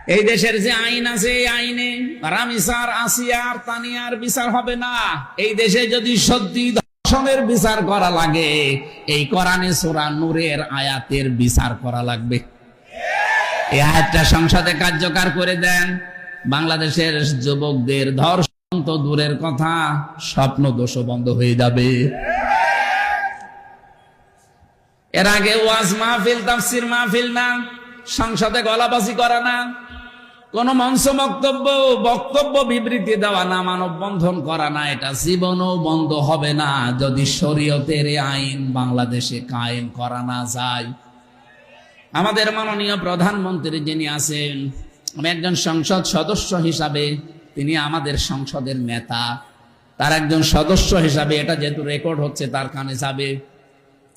এই দেশের যে আইন আছে এই আইনে রামিসার, আসিয়ার, তানিয়ার বিচার হবে না। এই দেশে যদি সত্যি ধর্ষণের বিচার করা লাগে, এই কোরআনে সূরা নূরের আয়াতের বিচার করা লাগবে। এই আয়াতটা সংসদে কার্যকর করে দেন, বাংলাদেশের যুবকদের ধর্ষণ তো দূরের কথা, স্বপ্ন দোষ বন্ধ হয়ে যাবে। এর আগে ওয়াজ মাহফিল, তাফসীর মাহফিল না, সংসদে গলাবাজি করা না, কোন মঞ্চ বক্তব্য বিবৃতি দেওয়া না, মানববন্ধন করা না, এটা জীবনও বন্ধ হবে না যদি শরীয়তের আইন বাংলাদেশে কায়েম করা না যায়। আমাদের মাননীয় প্রধানমন্ত্রী যিনি আছেন, আমি একজন সংসদ সদস্য হিসাবে, তিনি আমাদের সংসদের নেতা, তার একজন সদস্য হিসাবে এটা যেহেতু রেকর্ড হচ্ছে তার কানে যাবে।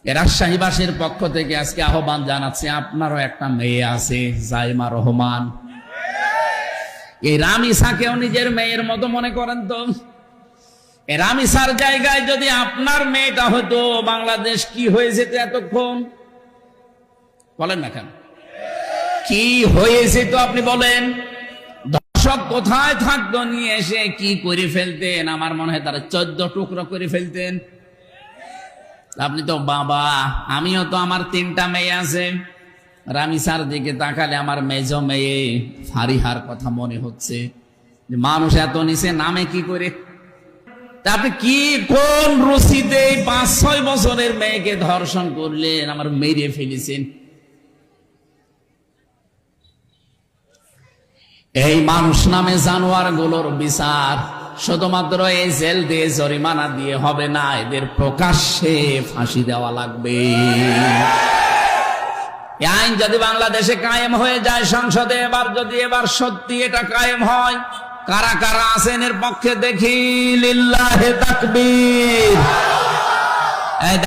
রাজশাহীবাসীর পক্ষ থেকে আজকে আহ্বান জানাচ্ছি, আপনারও একটা মেয়ে আছে জাইমা রহমান, এই রামিসাকেও নিজের মেয়ের মতো মনে করেন তো। এই রামিসার জায়গায় যদি আপনার মেয়েটা হতো, বাংলাদেশ কি হয়ে যেত এতক্ষণ? বলেন না কেন, কি হয়েছে তো আপনি বলেন। দর্শক কোথায় থাকতো, নিয়ে এসে কি করে ফেলতেন, আমার মনে হয় তারা 14 টুকরো করে ফেলতেন। আপনি তো বাবা, আমিও তো, আমার 3টা মেয়ে আছে। রামিসার দিকে তাকালে আমার মেজ মেয়ে ফারিহার কথা মনে হচ্ছে, যে মানুষ এত নিচে নামে কি করে। তা আপনি কি কোন রুচিতে 5-6 বছরের মেয়েকে ধর্ষণ করলেন, আমার মেরে ফেলেছেন। এই মানুষ নামে জানোয়ার গুলোর বিচার শুধুমাত্র এই জেল দিয়ে, জরিমানা দিয়ে হবে না, এদের প্রকাশ্যে ফাঁসি দেওয়া লাগবে। এই আইন যদি বাংলাদেশে কায়েম হয়ে যায় সংসদে, এবার সত্যি এটা কায়েম হয়, কারা কারা আছেন এর পক্ষে দেখি, লিল্লাহে তাকবীর।